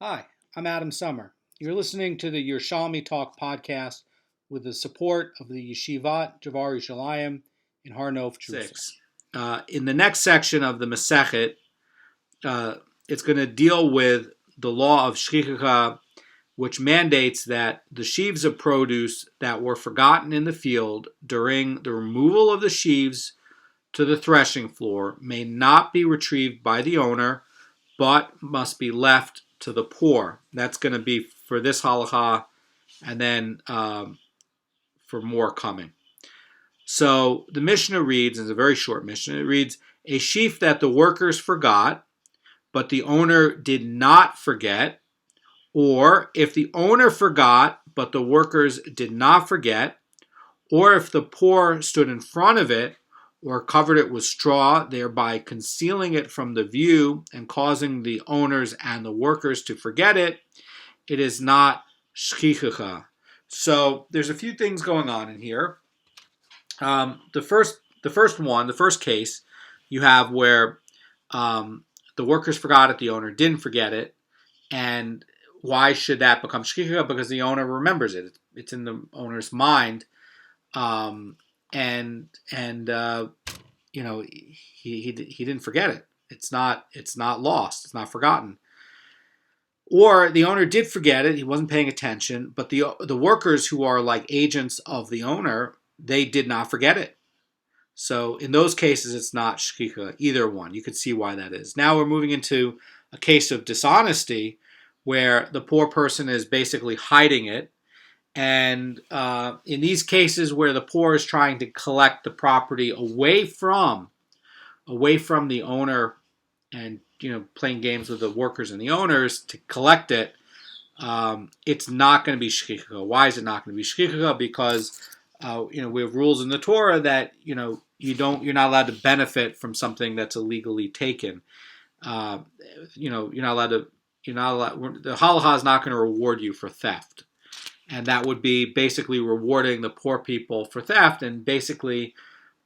Hi, I'm Adam Summer. You're listening to the Yerushalmi Talk podcast with the support of the Yeshivat Javar Yerushalayim in Har Nof, Jerusalem. In the next section of the Masechet, it's going to deal with the law of Shchicha, which mandates that the sheaves of produce that were forgotten in the field during the removal of the sheaves to the threshing floor may not be retrieved by the owner, but must be left to the poor. That's going to be for this halacha, and then for more coming. So the Mishnah reads, it's a very short Mishnah, it reads, a sheaf that the workers forgot, but the owner did not forget, or if the owner forgot, but the workers did not forget, or if the poor stood in front of it, or covered it with straw, thereby concealing it from the view and causing the owners and the workers to forget it, it is not shchicha. So there's a few things going on in here. The first case, you have where the workers forgot it, the owner didn't forget it, and why should that become shchicha? Because the owner remembers it. It's in the owner's mind. He didn't forget it. It's not lost. It's not forgotten. Or the owner did forget it. He wasn't paying attention. But the workers who are like agents of the owner, they did not forget it. So in those cases, it's not shchicha. Either one. You could see why that is. Now we're moving into a case of dishonesty, where the poor person is basically hiding it. And in these cases where the poor is trying to collect the property away from the owner, and playing games with the workers and the owners to collect it, it's not going to be shchicha. Why is it not going to be shchicha? Because we have rules in the Torah that you're not allowed to benefit from something that's illegally taken. The halacha is not going to reward you for theft. And that would be basically rewarding the poor people for theft, and basically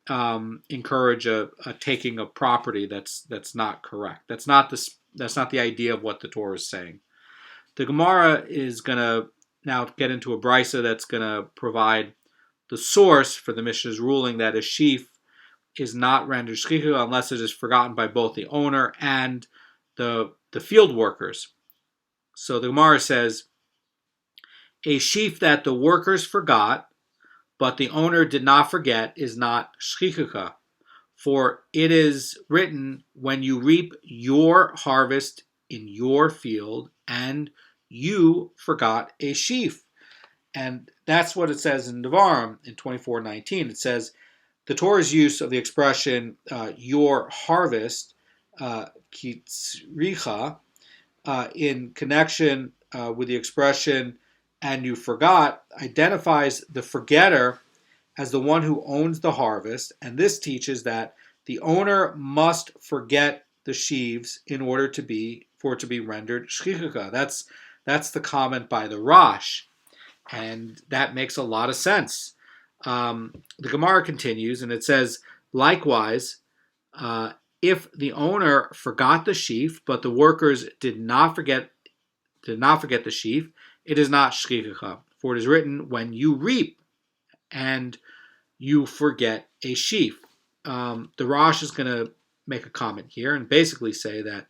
encourage a taking of property that's not correct. That's not the idea of what the Torah is saying. The Gemara is going to now get into a brisa that's going to provide the source for the Mishnah's ruling that a sheaf is not rendered shchicha unless it is forgotten by both the owner and the field workers. So the Gemara says, a sheaf that the workers forgot, but the owner did not forget, is not shchicha. For it is written, when you reap your harvest in your field, and you forgot a sheaf. And that's what it says in Devarim in 24:19. It says, the Torah's use of the expression, your harvest, kitzricha, in connection with the expression, and you forgot, identifies the forgetter as the one who owns the harvest, and this teaches that the owner must forget the sheaves in order for it to be rendered shchicha. That's the comment by the Rosh, and that makes a lot of sense. The Gemara continues, and it says, likewise, if the owner forgot the sheaf, but the workers did not forget the sheaf, it is not shchicha. For it is written, when you reap and you forget a sheaf. The Rosh is going to make a comment here and basically say that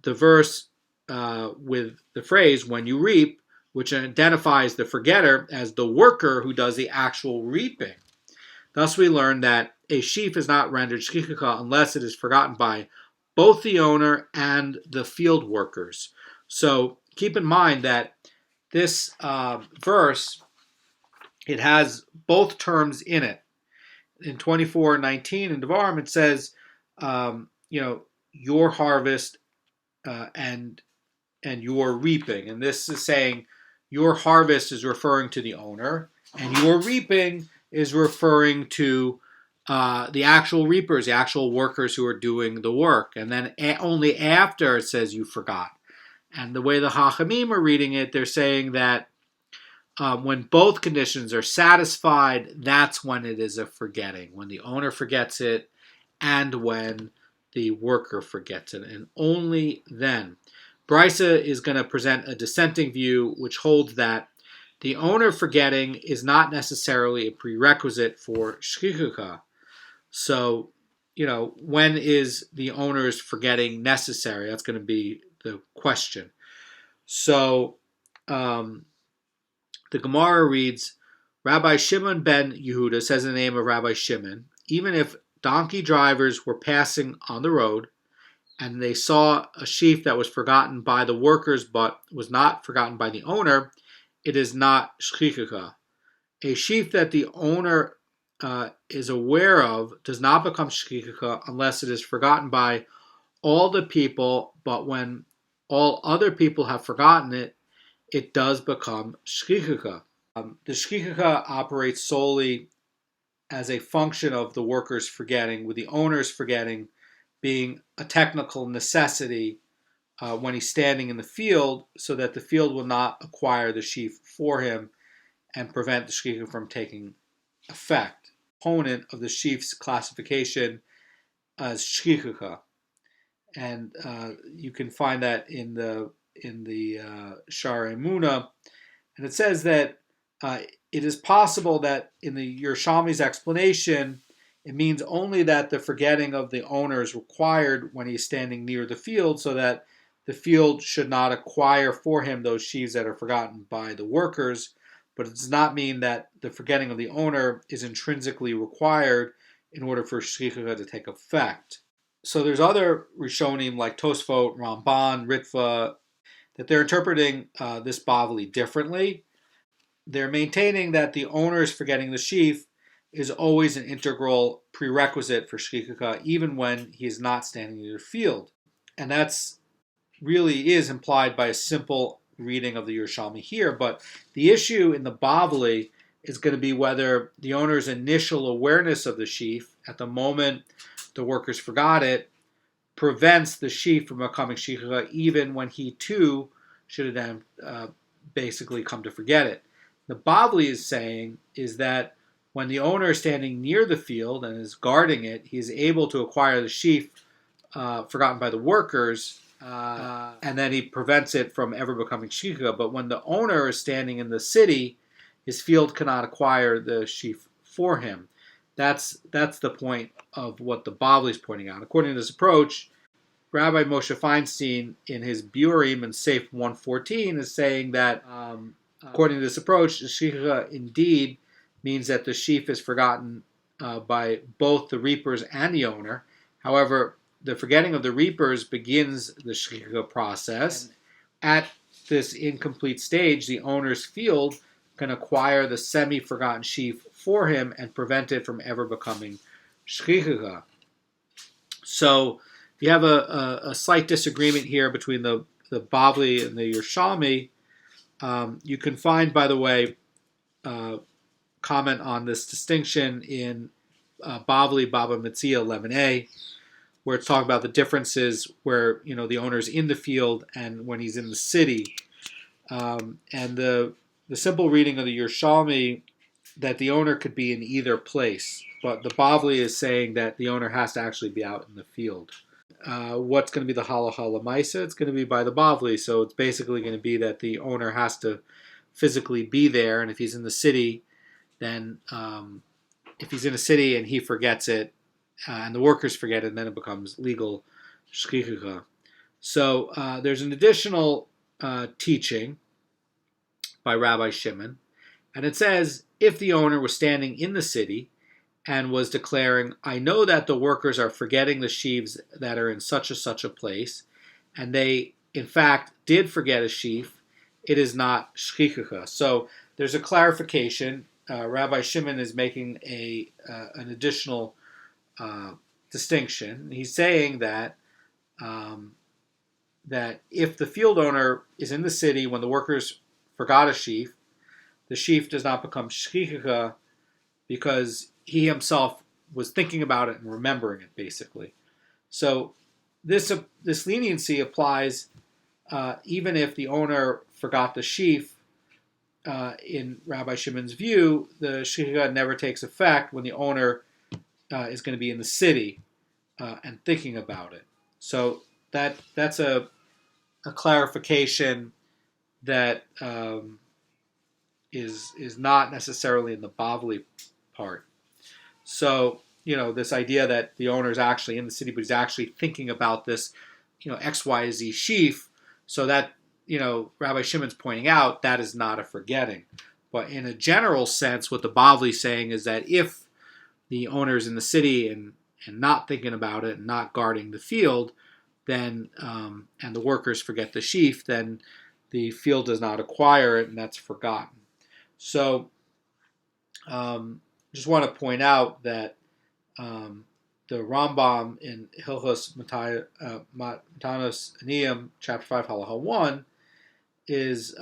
the verse with the phrase, when you reap, which identifies the forgetter as the worker who does the actual reaping. Thus we learn that a sheaf is not rendered shchicha unless it is forgotten by both the owner and the field workers. So keep in mind that this verse, it has both terms in it. In 24:19 in Devarim, it says, your harvest and your reaping. And this is saying your harvest is referring to the owner, and your reaping is referring to the actual reapers, the actual workers who are doing the work. And then only after it says you forgot. And the way the Hachamim are reading it, they're saying that when both conditions are satisfied, that's when it is a forgetting. When the owner forgets it and when the worker forgets it. And only then. Brisa is going to present a dissenting view which holds that the owner forgetting is not necessarily a prerequisite for shchichucha. So, when is the owner's forgetting necessary? That's going to be the question. So, the Gemara reads, Rabbi Shimon ben Yehuda says the name of Rabbi Shimon, even if donkey drivers were passing on the road and they saw a sheaf that was forgotten by the workers but was not forgotten by the owner, it is not shchichucha. A sheaf that the owner is aware of does not become shchichucha unless it is forgotten by all the people, but when all other people have forgotten it, it does become shchichucha. The shchichucha operates solely as a function of the workers forgetting, with the owners forgetting being a technical necessity when he's standing in the field, so that the field will not acquire the sheaf for him and prevent the shchichucha from taking effect. Component of the sheaf's classification as shchichucha, and you can find that in the Shar Emuna, and it says that it is possible that in the Yerushalmi's explanation, it means only that the forgetting of the owner is required when he's standing near the field, so that the field should not acquire for him those sheaves that are forgotten by the workers. But it does not mean that the forgetting of the owner is intrinsically required in order for shchichucha to take effect. So there's other Rishonim like Tosfot, Ramban, Ritva, that they're interpreting this Bavli differently. They're maintaining that the owner's forgetting the sheaf is always an integral prerequisite for shchichucha, even when he is not standing near the field. And that's really is implied by a simple reading of the Yerushalmi here, but the issue in the Bavli is going to be whether the owner's initial awareness of the sheaf at the moment the workers forgot it prevents the sheaf from becoming shchichucha, even when he too should have then basically come to forget it. The Bavli is saying is that when the owner is standing near the field and is guarding it, he is able to acquire the sheaf forgotten by the workers, and then he prevents it from ever becoming shchichucha. But when the owner is standing in the city, his field cannot acquire the sheaf for him. That's the point of what the Bavli is pointing out. According to this approach, Rabbi Moshe Feinstein, in his Burim and Seif 114, is saying that according to this approach, the shchichucha indeed means that the sheaf is forgotten by both the reapers and the owner. However, the forgetting of the reapers begins the shchichucha process. At this incomplete stage, the owner's field can acquire the semi-forgotten sheaf for him and prevent it from ever becoming shchichucha. So you have a slight disagreement here between the Bavli and the Yerushalmi. You can find, by the way, comment on this distinction in Bavli Baba Metzia 11a, where it's talking about the differences where the owner's in the field and when he's in the city. And the simple reading of the Yerushalmi that the owner could be in either place, but the Bavli is saying that the owner has to actually be out in the field. What's going to be the Halacha L'maisa? It's going to be by the Bavli, so it's basically going to be that the owner has to physically be there, and if he's in the city, then if he's in a city and he forgets it, and the workers forget it, then it becomes legal shchichucha. So there's an additional teaching by Rabbi Shimon, and it says, if the owner was standing in the city and was declaring, I know that the workers are forgetting the sheaves that are in such a place, and they, in fact, did forget a sheaf, it is not shchichucha. So there's a clarification. Rabbi Shimon is making an additional distinction. He's saying that that if the field owner is in the city when the workers forgot a sheaf, the sheaf does not become shchichucha because he himself was thinking about it and remembering it, basically. So this leniency applies even if the owner forgot the sheaf. In Rabbi Shimon's view, the shchichucha never takes effect when the owner is going to be in the city and thinking about it. So that's a a clarification that is not necessarily in the Bavli part. So, this idea that the owner is actually in the city, but he's actually thinking about this, XYZ sheaf, so that, Rabbi Shimon's pointing out, that is not a forgetting. But in a general sense, what the Bavli is saying is that if the owner is in the city and not thinking about it and not guarding the field, then and the workers forget the sheaf, then the field does not acquire it, and that's forgotten. So, just want to point out that the Rambam in Hilchos Matanos Aniyim, chapter 5, Halacha 1, is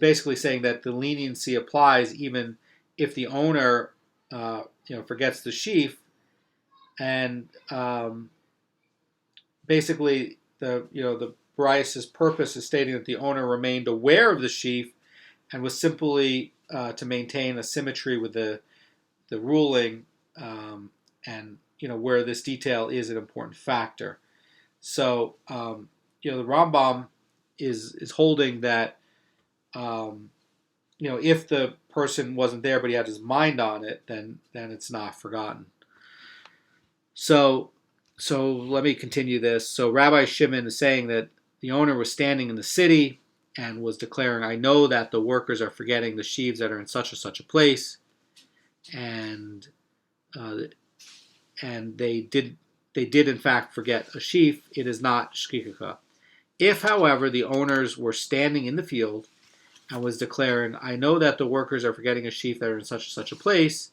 basically saying that the leniency applies even if the owner forgets the sheaf, and basically the Bryce's purpose is stating that the owner remained aware of the sheaf and was simply to maintain a symmetry with the ruling, and where this detail is an important factor. So the Rambam is holding that if the person wasn't there but he had his mind on it, then it's not forgotten. So let me continue this. So Rabbi Shimon is saying that the owner was standing in the city and was declaring, "I know that the workers are forgetting the sheaves that are in such and such a place," and they did in fact forget a sheaf. It is not shkikha. If, however, the owners were standing in the field and was declaring, "I know that the workers are forgetting a sheaf that are in such and such a place,"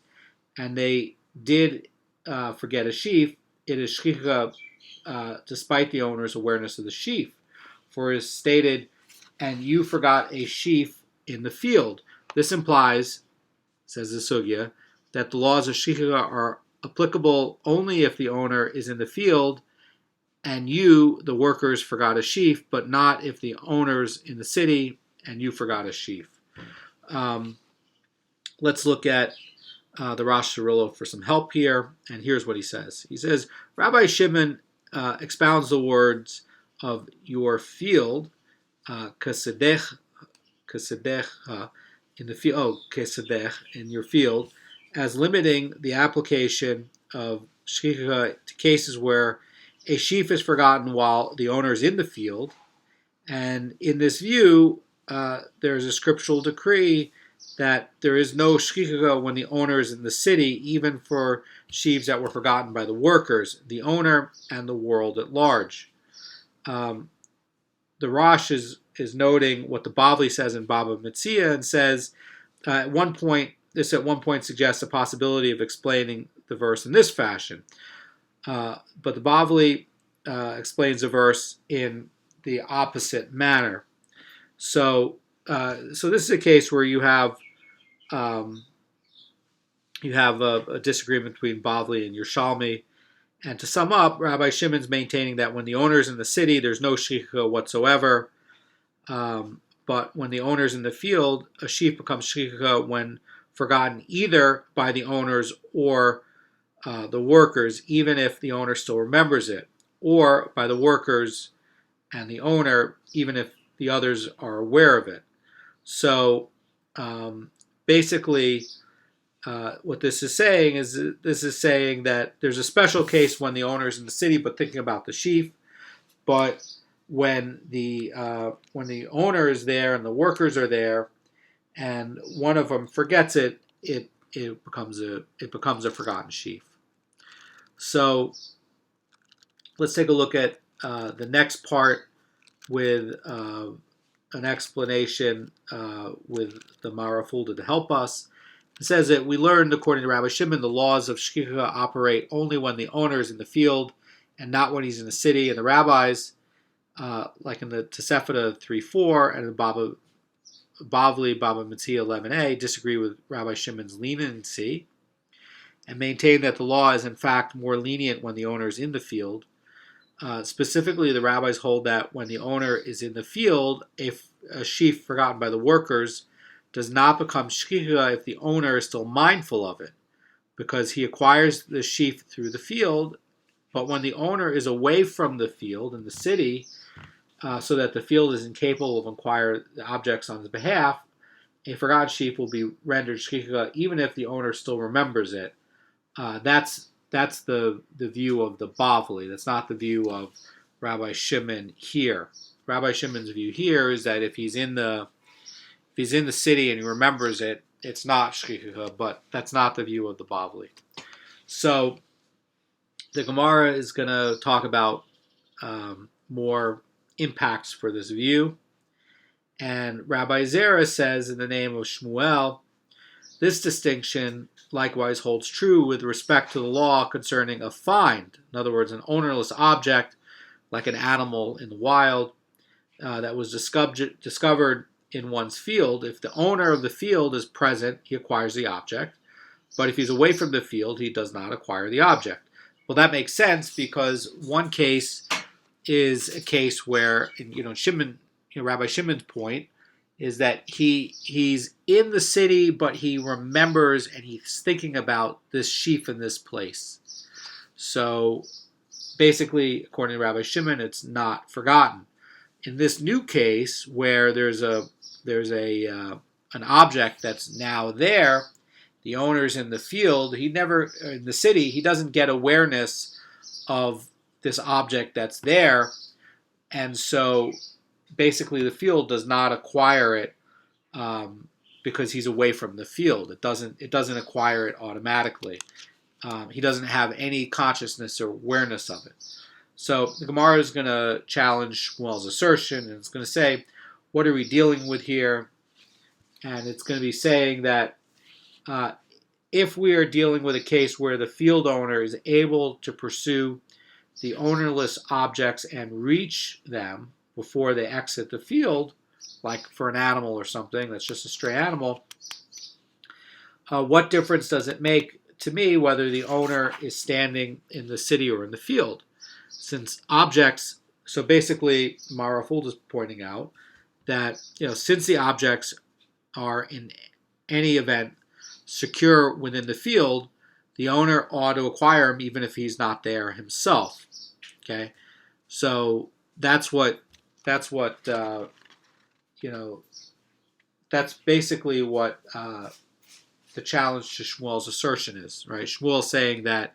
and they did forget a sheaf, it is shkikha despite the owner's awareness of the sheaf. For it is stated, "And you forgot a sheaf in the field." This implies, says the Sugya, that the laws of shkikha are applicable only if the owner is in the field and you, the workers, forgot a sheaf, but not if the owner's in the city and you forgot a sheaf. Let's look at the Rosh Hashanah for some help here, and here's what he says. He says, Rabbi Shimon expounds the words of your field, kasedech in the field, kasedech in your field, as limiting the application of shkikha to cases where a sheaf is forgotten while the owner is in the field. And in this view, there's a scriptural decree that there is no shkikha when the owner is in the city, even for sheaves that were forgotten by the workers, the owner, and the world at large. The Rosh is noting what the Bavli says in Baba Metzia and says, at one point suggests a possibility of explaining the verse in this fashion. But the Bavli explains the verse in the opposite manner. So this is a case where you have a disagreement between Bavli and Yerushalmi. And to sum up, Rabbi Shimon's maintaining that when the owner is in the city, there's no shkikha whatsoever. But when the owner is in the field, a sheaf becomes shkikha when forgotten either by the owners or the workers, even if the owner still remembers it, or by the workers and the owner, even if the others are aware of it. So basically, what this is saying that there's a special case when the owner is in the city but thinking about the sheaf, but when the owner is there and the workers are there, and one of them forgets it, it becomes a forgotten sheaf. So let's take a look at the next part with an explanation with the Marafulda to help us. It says that we learned, according to Rabbi Shimon, the laws of shkikha operate only when the owner is in the field and not when he's in the city. And the rabbis, like in the Tosefta 3.4 and the Bavli, Baba Metzia 11a, disagree with Rabbi Shimon's leniency and maintain that the law is in fact more lenient when the owner is in the field. Specifically, the rabbis hold that when the owner is in the field, if a sheaf forgotten by the workers does not become shkikha if the owner is still mindful of it, because he acquires the sheaf through the field. But when the owner is away from the field in the city, so that the field is incapable of acquiring the objects on his behalf, a forgotten sheaf will be rendered shchicha even if the owner still remembers it. That's the view of the Bavli. That's not the view of Rabbi Shimon here. Rabbi Shimon's view here is that if he's in the city and he remembers it, it's not shchicha, but that's not the view of the Bavli. So the Gemara is going to talk about more impacts for this view. And Rabbi Zera says in the name of Shmuel, this distinction likewise holds true with respect to the law concerning a find. In other words, an ownerless object, like an animal in the wild, that was discovered in one's field. If the owner of the field is present, he acquires the object. But if he's away from the field, he does not acquire the object. Well, that makes sense because one case is a case where, Rabbi Shimon's point is that he's in the city, but he remembers and he's thinking about this sheaf in this place. So basically, according to Rabbi Shimon, it's not forgotten. In this new case, where there's an object that's now there, the owner's in the field. In the city, he doesn't get awareness of this object that's there, and so basically the field does not acquire it because he's away from the field. It doesn't acquire it automatically. He doesn't have any consciousness or awareness of it. So the Gemara is going to challenge Shmuel's assertion, and it's going to say, what are we dealing with here? And it's going to be saying that if we are dealing with a case where the field owner is able to pursue the ownerless objects and reach them before they exit the field, like for an animal or something that's just a stray animal, what difference does it make to me whether the owner is standing in the city or in the field? Since objects, so basically Marafuld is pointing out that since the objects are in any event secure within the field, the owner ought to acquire them even if he's not there himself. Okay, so that's basically what the challenge to Shmuel's assertion is, right? Shmuel's saying that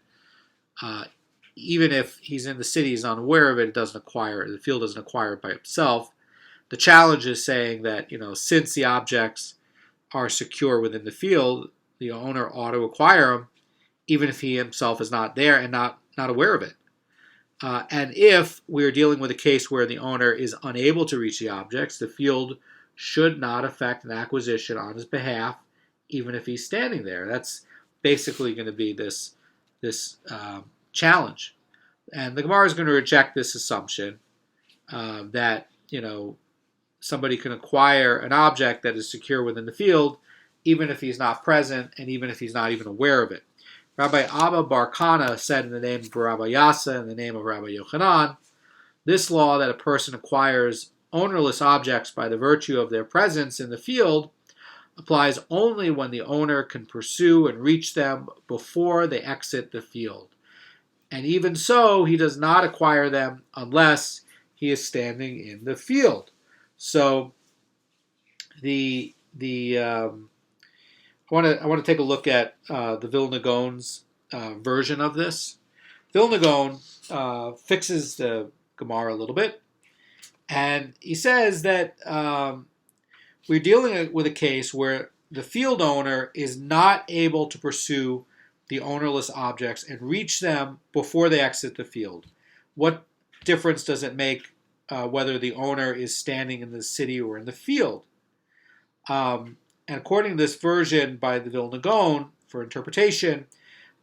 even if he's in the city, he's unaware of it, the field doesn't acquire it by itself. The challenge is saying that, since the objects are secure within the field, the owner ought to acquire them, even if he himself is not there and not aware of it. And if we're dealing with a case where the owner is unable to reach the objects, the field should not affect an acquisition on his behalf, even if he's standing there. That's basically going to be this challenge. And the Gemara is going to reject this assumption that, somebody can acquire an object that is secure within the field, even if he's not present and even if he's not even aware of it. Rabbi Abba Bar Kana said in the name of Rabbi Yassa, in the name of Rabbi Yochanan, this law that a person acquires ownerless objects by the virtue of their presence in the field applies only when the owner can pursue and reach them before they exit the field. And even so, he does not acquire them unless he is standing in the field. So I want to take a look at the Vilna Gaon's version of this. Vilna Gaon fixes the Gemara a little bit, and he says that we're dealing with a case where the field owner is not able to pursue the ownerless objects and reach them before they exit the field. What difference does it make whether the owner is standing in the city or in the field? And according to this version by the Vilna Gaon, for interpretation,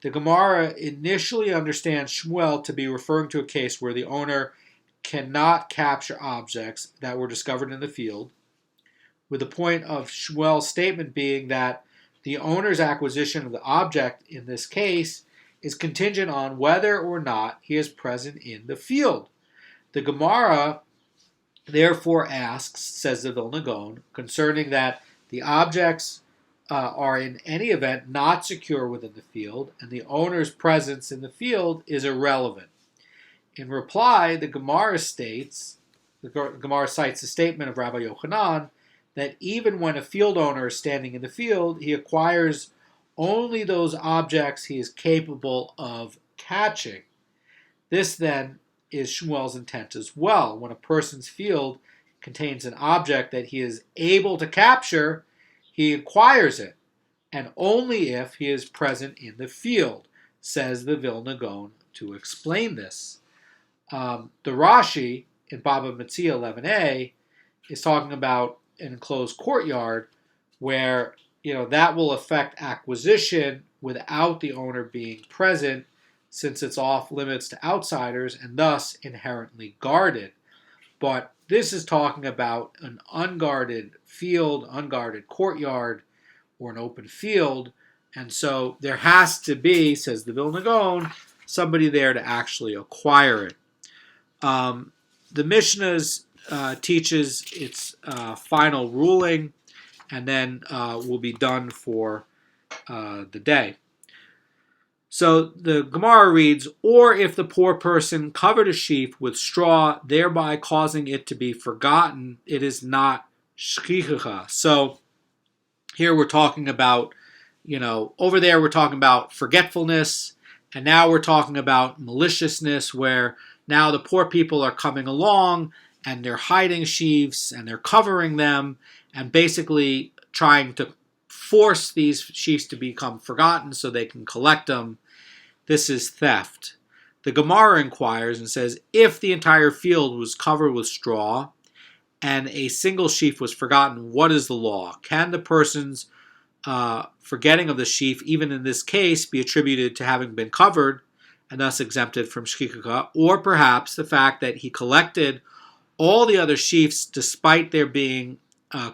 the Gemara initially understands Shmuel to be referring to a case where the owner cannot capture objects that were discovered in the field, with the point of Shmuel's statement being that the owner's acquisition of the object in this case is contingent on whether or not he is present in the field. The Gemara therefore asks, says the Vilna Gaon, concerning that the objects are in any event not secure within the field, and the owner's presence in the field is irrelevant. In reply, the Gemara states the Gemara cites the statement of Rabbi Yochanan that even when a field owner is standing in the field, he acquires only those objects he is capable of catching. This then is Shmuel's intent as well. When a person's field contains an object that he is able to capture, he acquires it, and only if he is present in the field, says the Vilna Gaon to explain this. The Rashi in Baba Metzia 11a is talking about an enclosed courtyard where that will affect acquisition without the owner being present, since it's off limits to outsiders and thus inherently guarded. But this is talking about an unguarded field, unguarded courtyard, or an open field, and so there has to be, says the Vilna Gaon, somebody there to actually acquire it. The Mishnahs teaches its final ruling, and then we'll be done for the day. So the Gemara reads, or if the poor person covered a sheaf with straw, thereby causing it to be forgotten, it is not shchicha. So here we're talking about, over there we're talking about forgetfulness, and now we're talking about maliciousness, where now the poor people are coming along and they're hiding sheaves and they're covering them and basically trying to force these sheaves to become forgotten so they can collect them. This is theft. The Gemara inquires and says, if the entire field was covered with straw and a single sheaf was forgotten, what is the law? Can the person's forgetting of the sheaf, even in this case, be attributed to having been covered and thus exempted from shkikaka, or perhaps the fact that he collected all the other sheaves despite their being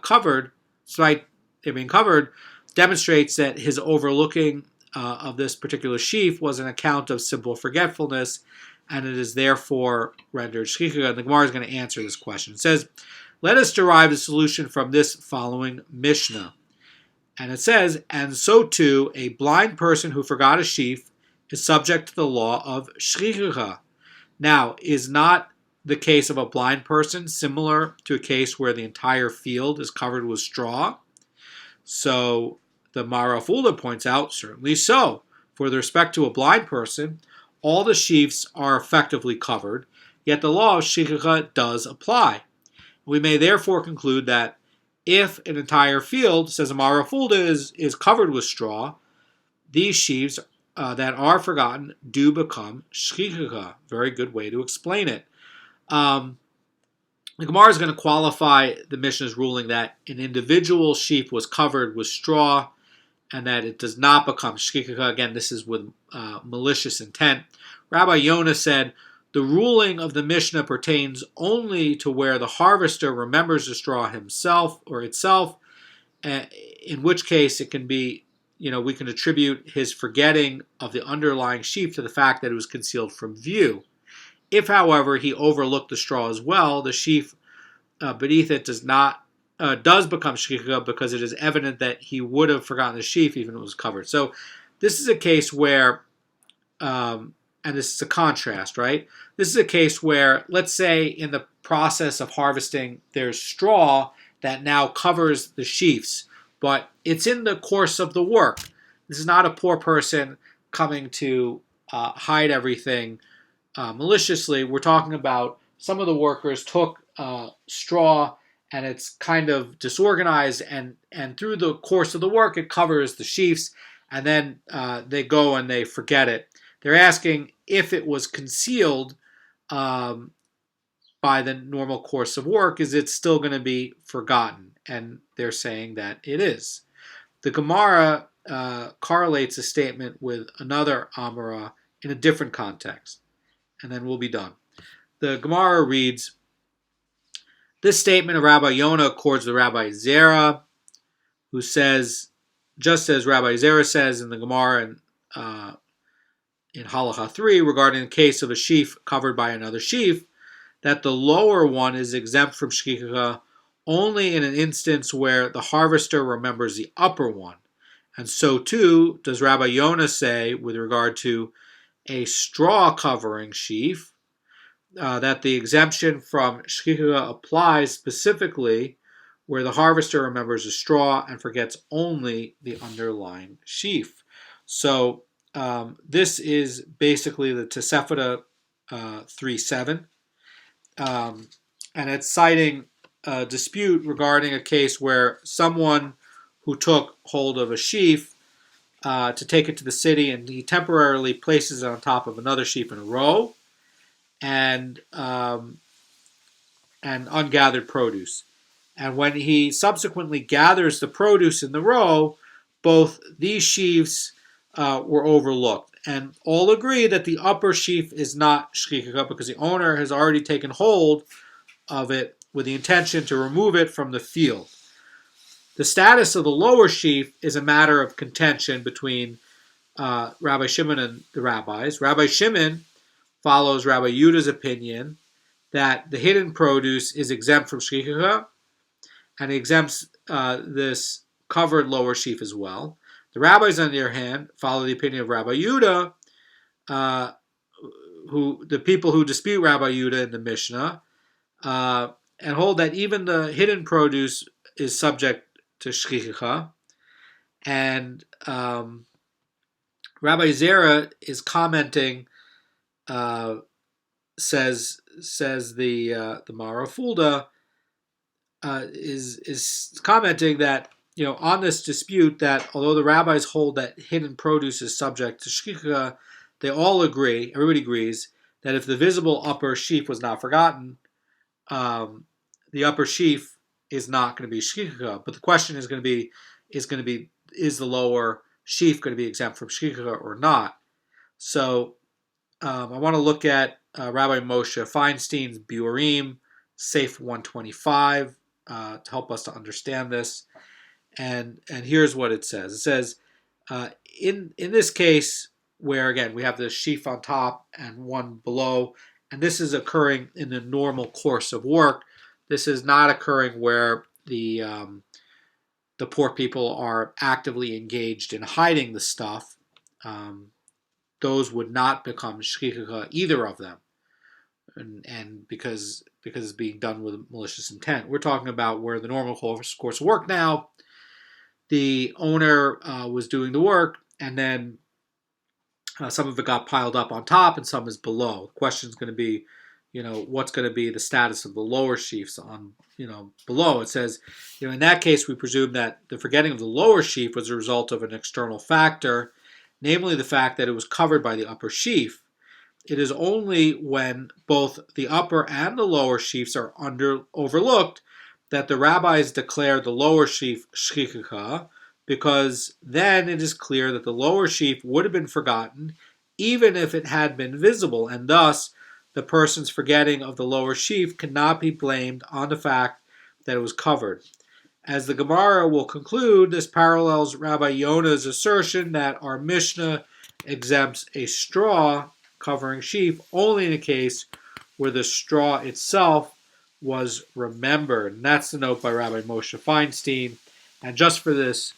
covered, demonstrates that his overlooking of this particular sheaf was an account of simple forgetfulness, and it is therefore rendered shkikaka. And the Gemara is going to answer this question. It says, let us derive the solution from this following Mishnah. And it says, and so too, a blind person who forgot a sheaf is subject to the law of shkikaka. Now, is not the case of a blind person similar to a case where the entire field is covered with straw? So the Marafula points out, certainly so. For with respect to a blind person, all the sheaves are effectively covered, yet the law of shkikaka does apply. We may therefore conclude that if an entire field, says Amara Fulda, is covered with straw, these sheaves that are forgotten do become shkikaka. Very good way to explain it. The Gemara is going to qualify the Mishnah's ruling that an individual sheaf was covered with straw and that it does not become shkikaka. Again, this is with malicious intent. Rabbi Yonah said, the ruling of the Mishnah pertains only to where the harvester remembers the straw himself or itself, in which case it can be, we can attribute his forgetting of the underlying sheaf to the fact that it was concealed from view. If, however, he overlooked the straw as well, the sheaf beneath it does become shkikaka because it is evident that he would have forgotten the sheaf even if it was covered. So this is a case where, and this is a contrast, right? This is a case where, let's say in the process of harvesting, there's straw that now covers the sheaves, but it's in the course of the work. This is not a poor person coming to hide everything maliciously. We're talking about some of the workers took straw and it's kind of disorganized, and through the course of the work it covers the sheaves, and then they go and they forget it. They're asking if it was concealed by the normal course of work, is it still going to be forgotten? And they're saying that it is. The Gemara correlates a statement with another Amara in a different context, and then we'll be done. The Gemara reads, this statement of Rabbi Yonah accords with Rabbi Zera, who says, just as Rabbi Zera says in the Gemara in Halacha 3 regarding the case of a sheaf covered by another sheaf, that the lower one is exempt from shkikaka only in an instance where the harvester remembers the upper one. And so too does Rabbi Yonah say with regard to a straw covering sheaf, that the exemption from shchicha applies specifically where the harvester remembers a straw and forgets only the underlying sheaf. So this is basically the Tosefta 3:7, and it's citing a dispute regarding a case where someone who took hold of a sheaf to take it to the city, and he temporarily places it on top of another sheaf in a row, and ungathered produce. And when he subsequently gathers the produce in the row, both these sheaves were overlooked. And all agree that the upper sheaf is not shchicha because the owner has already taken hold of it with the intention to remove it from the field. The status of the lower sheaf is a matter of contention between Rabbi Shimon and the rabbis. Rabbi Shimon follows Rabbi Yehuda's opinion that the hidden produce is exempt from shchicha, and he exempts this covered lower sheaf as well. The rabbis, on the other hand, follow the opinion of Rabbi Yehuda, the people who dispute Rabbi Yehuda in the Mishnah, and hold that even the hidden produce is subject to shchicha. And Rabbi Zera is commenting, says the Mara Fulda, is commenting that on this dispute that although the rabbis hold that hidden produce is subject to shchicha, they all agree, everybody agrees, that if the visible upper sheaf was not forgotten, the upper sheaf is not going to be shchicha. But the question is going to be, is the lower sheaf going to be exempt from shchicha or not? So I want to look at Rabbi Moshe Feinstein's Biurim, Safe 125, to help us to understand this. And here's what it says. It says, in this case, where again we have the sheaf on top and one below, and this is occurring in the normal course of work. This is not occurring where the poor people are actively engaged in hiding the stuff. Those would not become shchicha, either of them, and because it's being done with malicious intent. We're talking about where the normal course of work now, the owner was doing the work, and then some of it got piled up on top and some is below. The question is going to be, what's going to be the status of the lower sheaves on, below. It says, in that case, we presume that the forgetting of the lower sheaf was a result of an external factor, namely the fact that it was covered by the upper sheaf. It is only when both the upper and the lower sheaves are overlooked that the rabbis declare the lower sheaf shchicha, because then it is clear that the lower sheaf would have been forgotten even if it had been visible, and thus the person's forgetting of the lower sheaf cannot be blamed on the fact that it was covered. As the Gemara will conclude, this parallels Rabbi Yonah's assertion that our Mishnah exempts a straw covering sheaf only in a case where the straw itself was remembered. And that's the note by Rabbi Moshe Feinstein. And just for this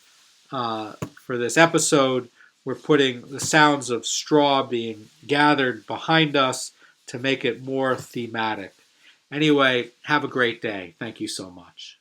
episode, we're putting the sounds of straw being gathered behind us to make it more thematic. Anyway, have a great day. Thank you so much.